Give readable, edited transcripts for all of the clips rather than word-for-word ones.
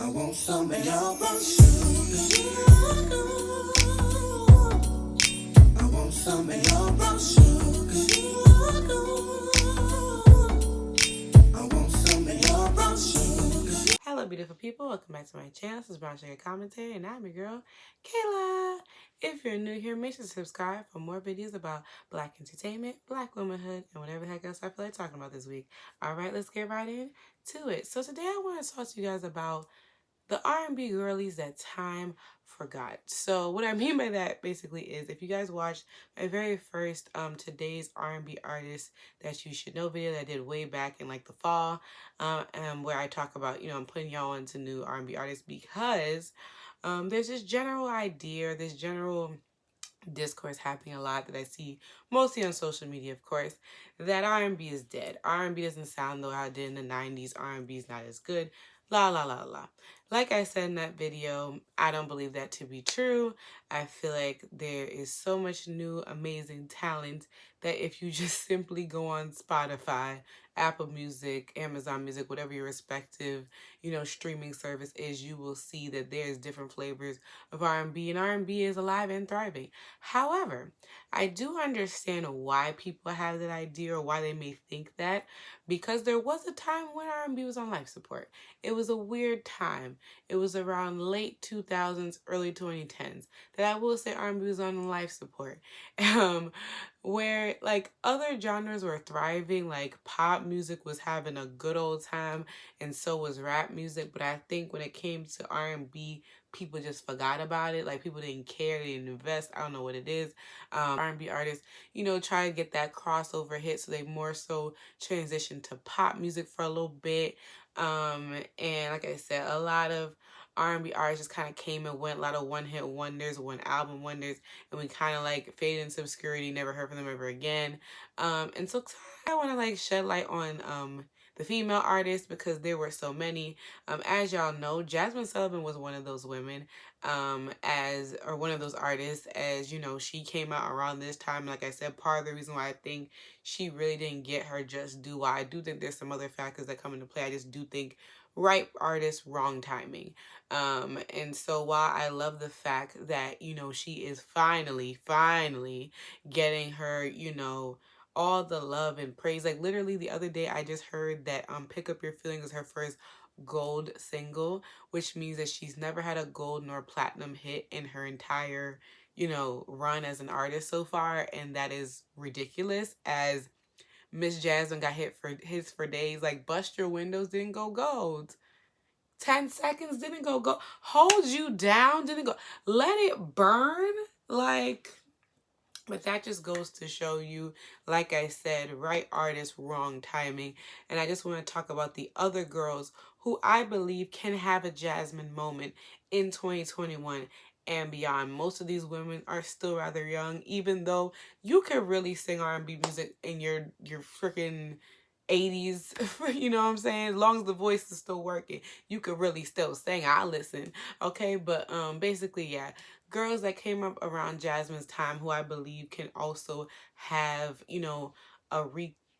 I want some of your brownsugar. I want some of your brownsugar. I want some of your brownsugar. Hello beautiful people, welcome back to my channel. This is Brownsugar Commentary and I'm your girl, Kayla. If you're new here, make sure to subscribe for more videos about Black entertainment, Black womanhood, and whatever the heck else I feel like talking about this week. Alright, let's get right into it. So today I want to talk to you guys about the R&B girlies that time forgot. So what I mean by that basically is, if you guys watched my very first today's R&B artist that you should know video that I did way back in like the fall, where I talk about, I'm putting y'all into new R&B artists because there's this general idea, this general discourse happening a lot that I see mostly on social media, of course, that R&B is dead. R&B doesn't sound though how it did in the 90s. R&B is not as good. La la la la. Like I said in that video, I don't believe that to be true. I feel like there is so much new amazing talent that if you just simply go on Spotify, Apple Music, Amazon Music, whatever your respective, streaming service is, you will see that there's different flavors of R&B, and R&B is alive and thriving. However, I do understand why people have that idea or why they may think that, because there was a time when R&B was on life support. It was a weird time. It was around late 2000s, early 2010s that I will say R&B was on life support. Where like other genres were thriving, like pop music was having a good old time and so was rap music, but I think when it came to R&B, people just forgot about it. Like people didn't care, they didn't invest. I don't know what it is. R&B artists, try to get that crossover hit, so they more so transitioned to pop music for a little bit. And like I said, a lot of R&B artists just kind of came and went, a lot of one-hit wonders, one album wonders, and we kind of like faded into obscurity, never heard from them ever again. And so I want to like shed light on the female artists because there were so many. As y'all know, Jazmine Sullivan was one of those women, or one of those artists, as she came out around this time. Like I said, part of the reason why I think she really didn't get her just due. I do think there's some other factors that come into play. I just do think right artist, wrong timing. And so while I love the fact that, she is finally getting her, all the love and praise. Like literally the other day I just heard that Pick Up Your Feelings is her first gold single, which means that she's never had a gold nor platinum hit in her entire, run as an artist so far, and that is ridiculous. As Miss Jasmine got hits for days, like Bust Your Windows didn't go gold. 10 seconds didn't go gold. Hold You Down didn't go. Let It Burn, like. But that just goes to show you, like I said, right artist, wrong timing. And I just want to talk about the other girls who I believe can have a Jazmine moment in 2021 and beyond. Most of these women are still rather young, even though you can really sing R&B music in your freaking 80s, you know what I'm saying? As long as the voice is still working, you could really still sing. I listen, okay? But basically, yeah, girls that came up around Jazmine's time who I believe can also have,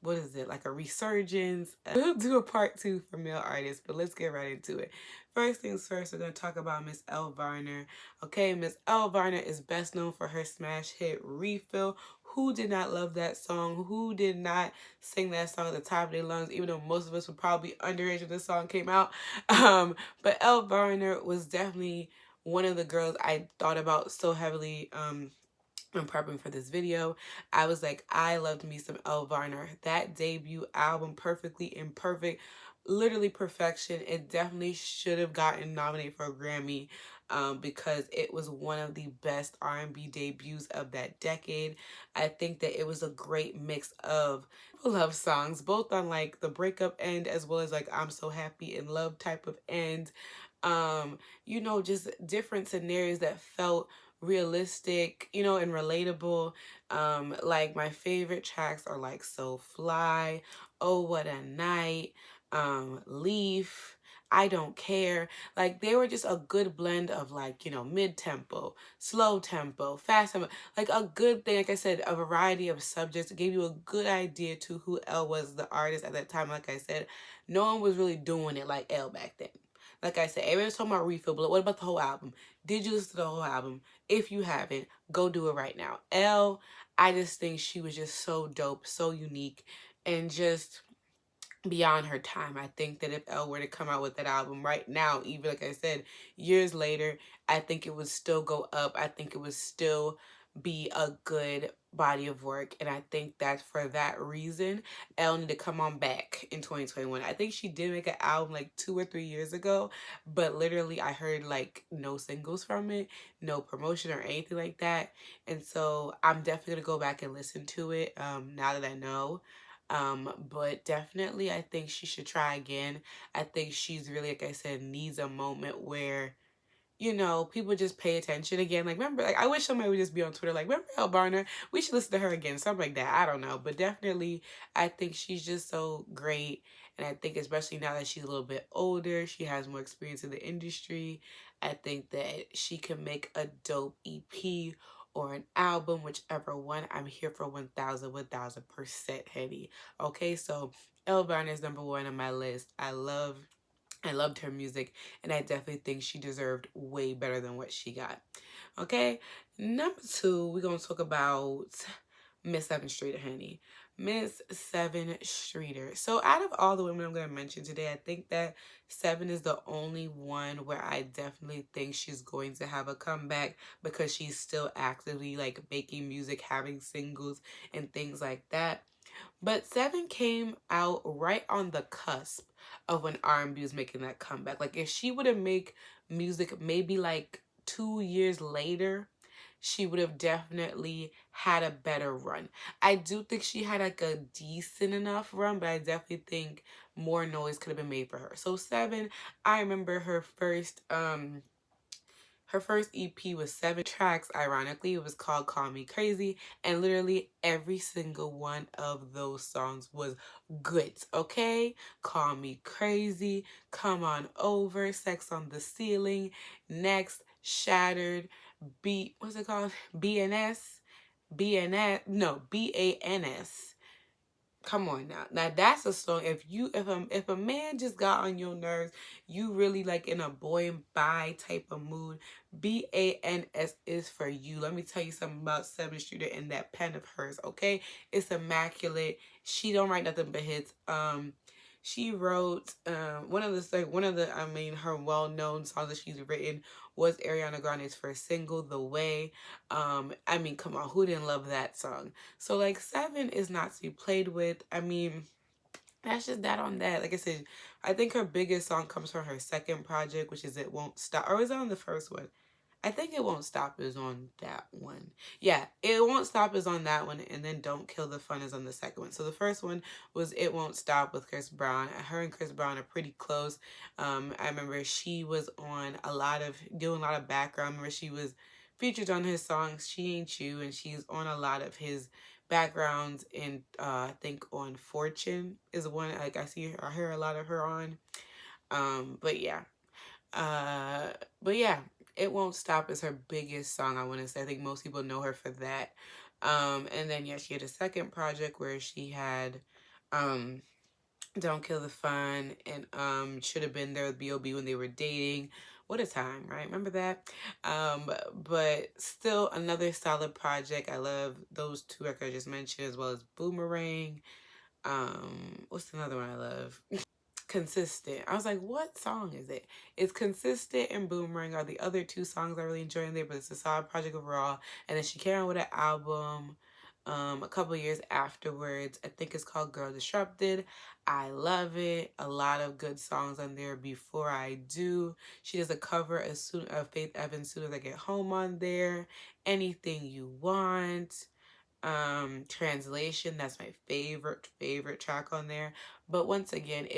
like a resurgence. We'll do a part 2 for male artists, but let's get right into it. First things first, we're going to talk about Miss Elle Varner. Okay, Miss Elle Varner is best known for her smash hit Refill. Who did not love that song? Who did not sing that song at the top of their lungs, even though most of us were probably underage when this song came out? But Elle Varner was definitely one of the girls I thought about so heavily when prepping for this video. I was like, I loved me some Elle Varner. That debut album, Perfectly Imperfect, literally perfection. It definitely should have gotten nominated for a Grammy because it was one of the best R&B debuts of that decade. I think that it was a great mix of love songs, both on like the breakup end as well as like I'm So Happy in Love type of end. Just different scenarios that felt realistic, and relatable. Like my favorite tracks are like So Fly, Oh What a Night, Leaf, I Don't Care. Like they were just a good blend of like, mid-tempo, slow tempo, fast tempo, like a good thing. Like I said, a variety of subjects. It gave you a good idea to who Elle was, the artist at that time. Like I said, no one was really doing it like Elle back then. Like I said, everyone's talking about Refill, but what about the whole album? Did you listen to the whole album? If you haven't, go do it right now. Elle, I just think she was just so dope, so unique, and just beyond her time. I think that if Elle were to come out with that album right now, even like I said, years later, I think it would still go up. I think it would still be a good body of work. And I think that for that reason, Elle need to come on back in 2021. I think she did make an album like 2 or 3 years ago, but literally I heard like no singles from it, no promotion or anything like that. And so I'm definitely gonna go back and listen to it now that I know. But definitely I think she should try again. I think she's really, like I said, needs a moment where, you know, people just pay attention again. Like, remember, like, I wish somebody would just be on Twitter, like, remember Elle Varner? We should listen to her again, something like that. I don't know. But definitely, I think she's just so great. And I think especially now that she's a little bit older, she has more experience in the industry, I think that she can make a dope EP or an album, whichever one. I'm here for 1000%, honey. Okay, so Elle Varner is number 1 on my list. I loved her music, and I definitely think she deserved way better than what she got. Okay, number 2, we're going to talk about Miss Sevyn Streeter, honey. Miss Sevyn Streeter. So out of all the women I'm going to mention today, I think that Sevyn is the only one where I definitely think she's going to have a comeback because she's still actively like making music, having singles and things like that. But Sevyn came out right on the cusp of when R&B was making that comeback. Like if she would have made music maybe like 2 years later, she would have definitely had a better run. I do think she had like a decent enough run, but I definitely think more noise could have been made for her. So Sevyn, I remember her first EP was 7 tracks, ironically. It was called Call Me Crazy, and literally every single one of those songs was good, okay? Call Me Crazy, Come On Over, Sex on the Ceiling, Next, Shattered, what's it called? BNS? BNS? No, BANS. Come on now. Now that's a song. If a man just got on your nerves, you really like in a boy and bye type of mood, BANS is for you. Let me tell you something about Sevyn Streeter and that pen of hers, okay? It's immaculate. She don't write nothing but hits. She wrote her well-known songs that she's written was Ariana Grande's first single, The Way. I mean, come on, who didn't love that song? So like Sevyn is not to be played with. I mean, that's just that on that. Like I said, I think her biggest song comes from her second project, which is It Won't Stop. Or is it on the first one? I think It Won't Stop is on that one. Yeah, It Won't Stop is on that one, and then Don't Kill the Fun is on the second one. So the first one was It Won't Stop with Chris Brown. Her and Chris Brown are pretty close. I remember she was on doing a lot of background. I remember she was featured on his songs She Ain't You, and she's on a lot of his backgrounds in I think on Fortune is one like I hear a lot of her on. But yeah. But yeah, It Won't Stop is her biggest song, I want to say. I think most people know her for that. And then, yeah, she had a second project where she had Don't Kill the Fun and Should Have Been There with B.O.B. when they were dating. What a time, right? Remember that? But still another solid project. I love those 2 records I just mentioned, as well as Boomerang. What's another one I love? Consistent. I was like, what song is it? It's Consistent and Boomerang are the other 2 songs I really enjoy in there, but it's a solid project overall. And then she came out with an album a couple years afterwards. I think it's called Girl Disrupted. I love it. A lot of good songs on there. Before I Do. She does a cover of Faith Evans' Soon As I Get Home on there. Anything You Want. Translation, that's my favorite track on there. But once again,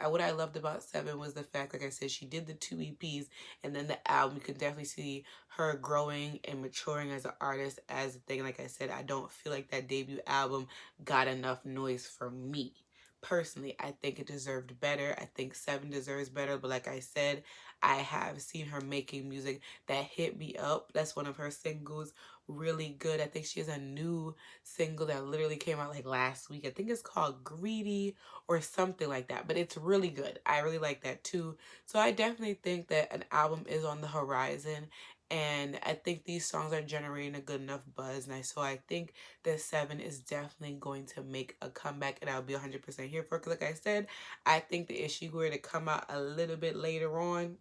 what I loved about Sevyn was the fact, like I said, she did the 2 EPs and then the album. You can definitely see her growing and maturing as an artist. As a thing, like I said, I don't feel like that debut album got enough noise for me personally, I think it deserved better. I think Sevyn deserves better. But like I said, I have seen her making music that hit me up. That's one of her singles. Really good. I think she has a new single that literally came out like last week. I think it's called Greedy or something like that. But it's really good. I really like that too. So I definitely think that an album is on the horizon. And I think these songs are generating a good enough buzz. And so I think that Sevyn is definitely going to make a comeback. And I'll be 100% here for it. Because like I said, I think that if she were to come out a little bit later on,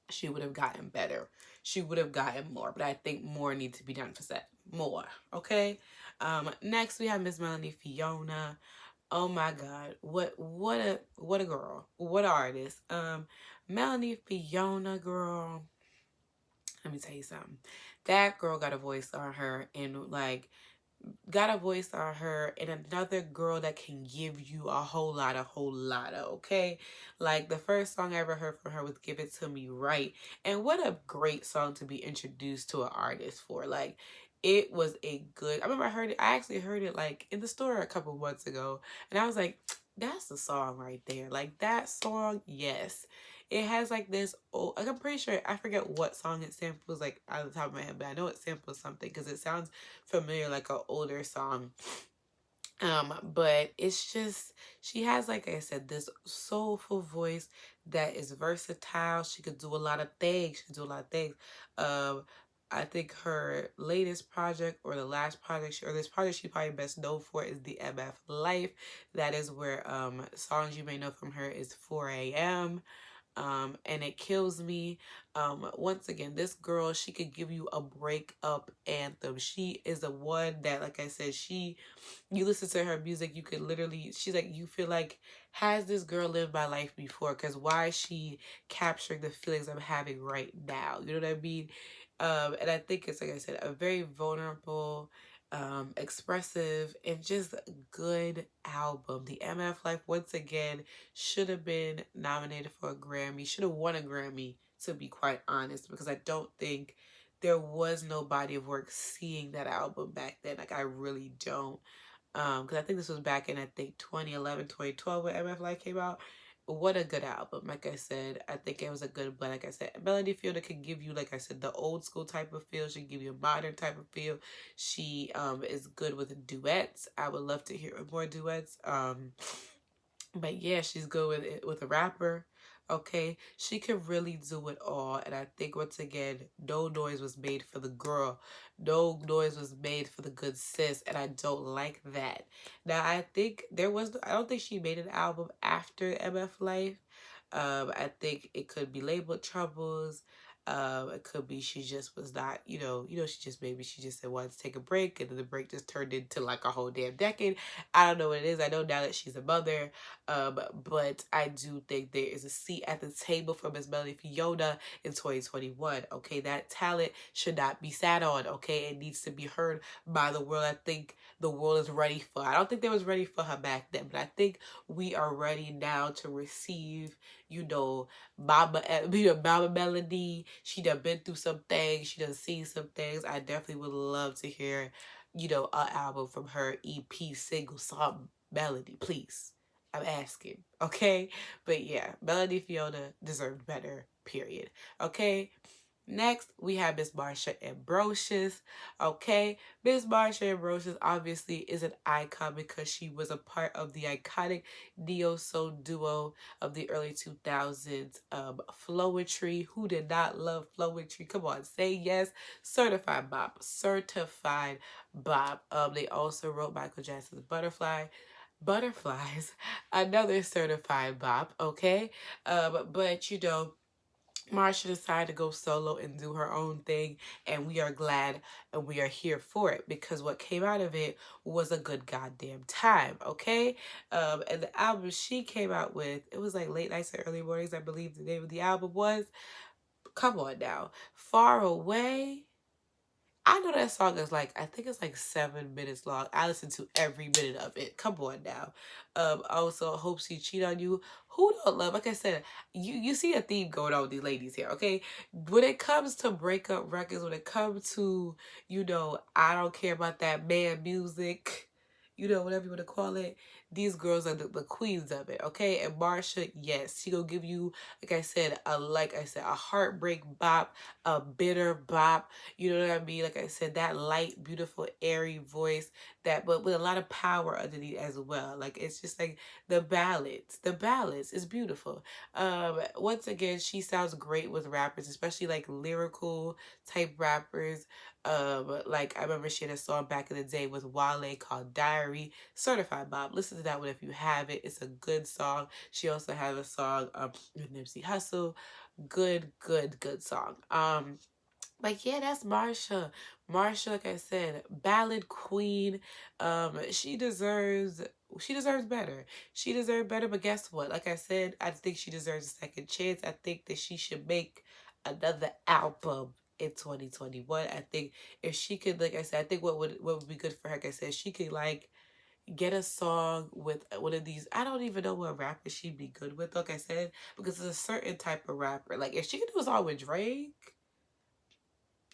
she would have gotten better. She would have gotten more. But I think more needs to be done for Sevyn. More. Okay? Next, we have Miss Melanie Fiona. Oh my God. What a girl. What an artist. Melanie Fiona, girl. Let me tell you something. That girl got a voice on her, and like got a voice on her, and another girl that can give you a whole lot of, okay? Like the first song I ever heard from her was Give It To Me Right. And what a great song to be introduced to an artist for. Like it was a good, I remember I actually heard it like in the store a couple months ago, and I was like, that's the song right there. Like that song, yes. It has like this old, like I'm pretty sure, I forget what song it samples like out of the top of my head, but I know it samples something because it sounds familiar, like an older song. But it's just, she has, like I said, this soulful voice that is versatile. She could do a lot of things. I think her latest project or the last project, or this project she probably best known for is the MF Life. That is where songs you may know from her is 4 a.m. And It Kills Me. Once again, this girl, she could give you a breakup anthem. She is the one that, like I said, you listen to her music, you could literally, she's like, you feel like, has this girl lived my life before? Because why is she capturing the feelings I'm having right now? You know what I mean? And I think it's, like I said, a very vulnerable, expressive, and just good album. The MF Life, once again, should have been nominated for a Grammy, should have won a Grammy, to be quite honest, because I don't think there was no body of work seeing that album back then. Like, I really don't. Because I think this was back in, I think, 2011, 2012 when MF Life came out. What a good album. Like I said, I think it was a good blend. Like I said, Melanie Fiona could give you, like I said, the old school type of feel. She can give you a modern type of feel. She is good with duets. I would love to hear more duets. But yeah, she's good with it with a rapper. Okay, she can really do it all. And I think, once again, no noise was made for the girl. No noise was made for the good sis. And I don't like that. Now, I think I don't think she made an album after MF Life. I think it could be labeled Troubles. It could be she just was not, she just said wanted to take a break, and then the break just turned into like a whole damn decade. I don't know what it is. I know now that she's a mother, but I do think there is a seat at the table for Miss Melanie Fiona in 2021. Okay, that talent should not be sat on. Okay, it needs to be heard by the world. I think the world is ready for. I don't think they was ready for her back then, but I think we are ready now to receive, Mama Melody. She done been through some things. She done seen some things. I definitely would love to hear, an album from her, EP, single, song, Melody, please. I'm asking, okay? But yeah, Melanie Fiona deserved better, period. Okay? Next, we have Miss Marsha Ambrosius. Okay, Miss Marsha Ambrosius obviously is an icon because she was a part of the iconic neo-soul duo of the early 2000s, Flowetry. Who did not love Flowetry? Come on, say yes. Certified Bob. Certified Bob. They also wrote Michael Jackson's Butterflies, another certified bop, okay? But Marsha decided to go solo and do her own thing, and we are glad and we are here for it, because what came out of it was a good goddamn time, okay? And the album she came out with, it was like Late Nights and Early Mornings, I believe the name of the album was. Come on now. Far Away. I know that song is like, I think it's like 7 minutes long. I listen to every minute of it. Come on now. Also, Hope She Cheat on You. Who don't love? Like I said, you see a theme going on with these ladies here, okay? When it comes to breakup records, when it comes to, I don't care about that man music, whatever you want to call it, these girls are the queens of it, okay? And Marsha, yes, she gonna give you, like I said, a heartbreak bop, a bitter bop. You know what I mean? Like I said, that light, beautiful, airy voice, that but with a lot of power underneath as well. Like it's just like the ballads is beautiful. Once again, she sounds great with rappers, especially like lyrical type rappers. Like I remember she had a song back in the day with Wale called Diary. Certified Bob. Listen to that one if you have it. It's a good song. She also has a song with Nipsey Hussle. Good song. But yeah, that's Marsha. Marsha, like I said, ballad queen. She deserves better. She deserves better, but guess what? Like I said, I think she deserves a second chance. I think that she should make another album in 2021. I think if she could, like I said, I think what would be good for her, like I said, she could like get a song with one of these. I don't even know what rapper she'd be good with, like I said, because it's a certain type of rapper. Like if she could do a song with Drake,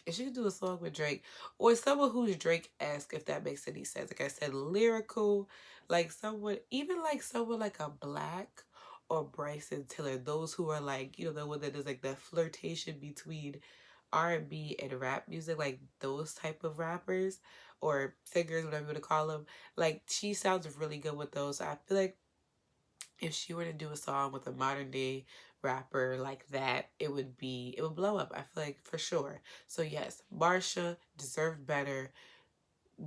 if she could do a song with Drake, or someone who's Drake-esque, if that makes any sense. Like I said, lyrical, like someone, even like someone like a Black or Bryson Tiller, those who are like, the one that does like that flirtation between R&B and rap music, like those type of rappers or singers, whatever you want to call them. Like she sounds really good with those. I feel like if she were to do a song with a modern day rapper like that, it would blow up. I feel like for sure. So yes, Marsha deserved better.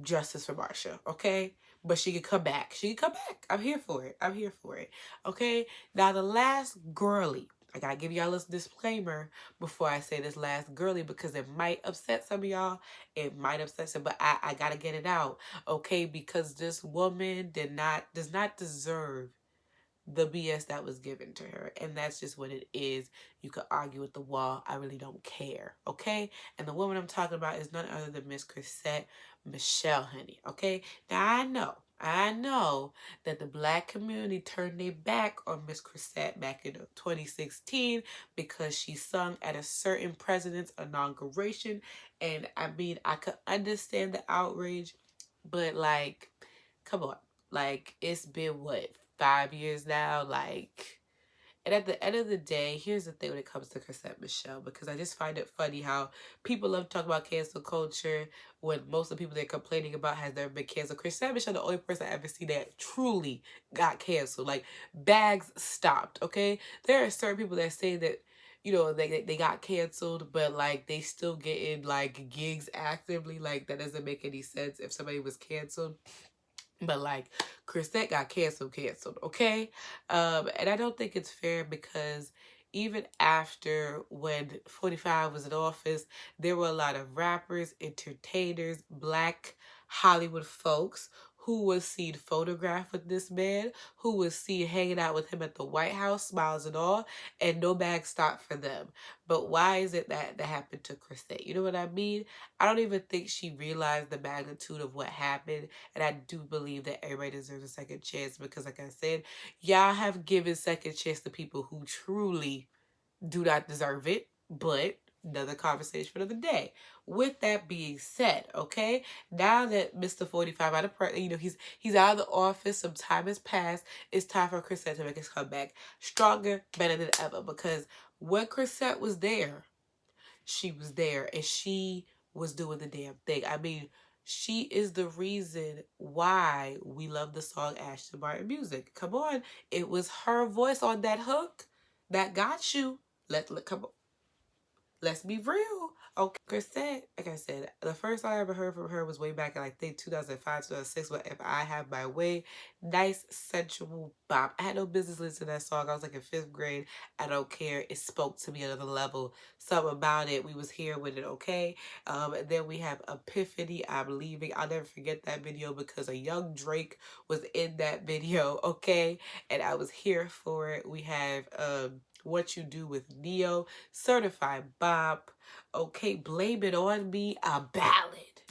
Justice for Marsha, okay? But she could come back. She could come back. I'm here for it. I'm here for it. Okay? Now the last girly. I gotta give y'all a disclaimer before I say this last girly because it might upset some of y'all. It might upset some, but I gotta get it out. Okay? Because this woman does not deserve the BS that was given to her. And that's just what it is. You could argue with the wall. I really don't care. Okay? And the woman I'm talking about is none other than Miss Chrisette Michelle, honey. Okay? Now I know that the Black community turned their back on Miss Chrisette back in 2016 because she sung at a certain president's inauguration. And I mean, I could understand the outrage, but like, come on. Like, it's been what, 5 years now? Like, and at the end of the day, here's the thing when it comes to Chrisette Michelle, because I just find it funny how people love to talk about cancel culture when most of the people they're complaining about has never been canceled. Chrisette Michelle, the only person I ever see that truly got canceled. Like, bags stopped, okay? There are certain people that say that, they got canceled, but like they still getting like gigs actively. Like, that doesn't make any sense if somebody was canceled. But like Chrisette got canceled, okay? And I don't think it's fair because even after when 45 was in office, there were a lot of rappers, entertainers, Black Hollywood folks who was seen photographed with this man, who was seen hanging out with him at the White House, smiles and all, and no bag stopped for them. But why is it that happened to Chrisette? You know what I mean? I don't even think she realized the magnitude of what happened. And I do believe that everybody deserves a second chance because, like I said, y'all have given second chance to people who truly do not deserve it. But another conversation for another day. With that being said, okay, now that Mr. 45 out of he's out of the office, some time has passed. It's time for Chrisette to make his comeback stronger, better than ever. Because when Chrisette was there, she was there and she was doing the damn thing. I mean, she is the reason why we love the song Ashton Martin Music. Come on. It was her voice on that hook that got you. Come on. Let's be real. Okay, Chrisette, like I said, the first song I ever heard from her was way back in, I think, 2005, 2006, with If I Have My Way. Nice, sensual bop. I had no business listening to that song. I was like in 5th grade. I don't care. It spoke to me on another level. Something about it. We was here with it, okay? And then we have Epiphany, I'm Leaving. I'll never forget that video because a young Drake was in that video, okay? And I was here for it. We have What You Do with Neo, Certified Bop, okay, Blame It On Me, a ballad.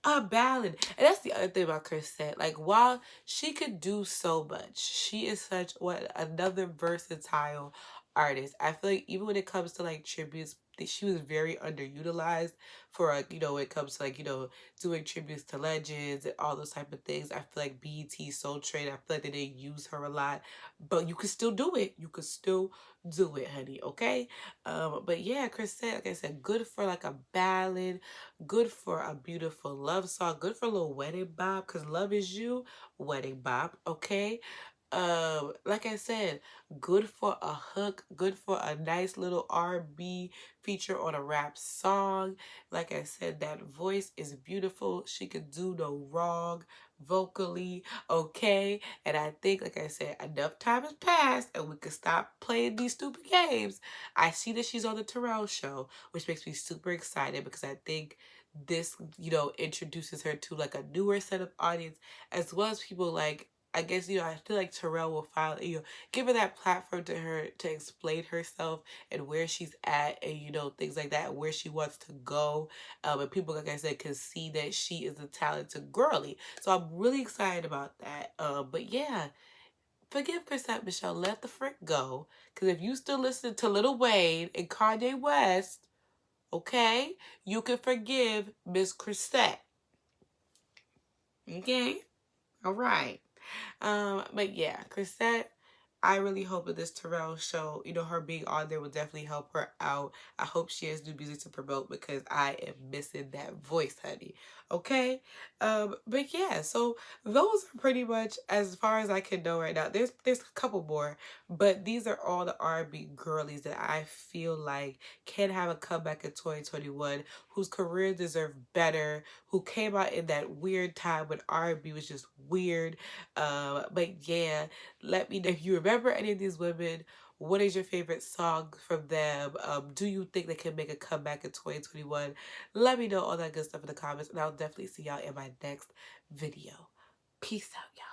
A ballad. And that's the other thing about Chrisette. Like, while she could do so much, she is such another versatile artist. I feel like even when it comes to like tributes she was very underutilized for like, you know, when it comes to like, you know, doing tributes to legends and all those type of things. I feel like BET, Soul Train, I feel like they didn't use her a lot, but you could still do it. You could still do it, honey. Okay. But yeah, Chrisette, like I said, good for like a ballad, good for a beautiful love song, good for a little wedding bop, because Love Is You, wedding bop. Okay. Like I said, good for a hook, good for a nice little R&B feature on a rap song. Like I said, that voice is beautiful. She could do no wrong vocally, okay? And I think, like I said, enough time has passed and we could stop playing these stupid games. I see that she's on the Terrell show, which makes me super excited because I think this, you know, introduces her to like a newer set of audience, as well as people like, I guess, you know, I feel like Terrell will finally, you know, give her that platform to her to explain herself and where she's at and, you know, things like that, where she wants to go. And people, like I said, can see that she is a talented girly. So I'm really excited about that. But yeah, forgive Chrisette Michelle, let the frick go. Because if you still listen to Lil Wayne and Kanye West, okay, you can forgive Miss Chrisette. Okay? All right. But yeah, Chrisette, I really hope that this Terrell show, you know, her being on there will definitely help her out. I hope she has new music to promote because I am missing that voice, honey. Okay? But yeah, so those are pretty much as far as I can know right now. There's a couple more, but these are all the R&B girlies that I feel like can have a comeback in 2021, whose career deserve better, who came out in that weird time when R&B was just weird. But yeah, let me know if you remember any of these women. What is your favorite song from them? Do you think they can make a comeback in 2021? Let me know all that good stuff in the comments, and I'll definitely see y'all in my next video. Peace out, y'all.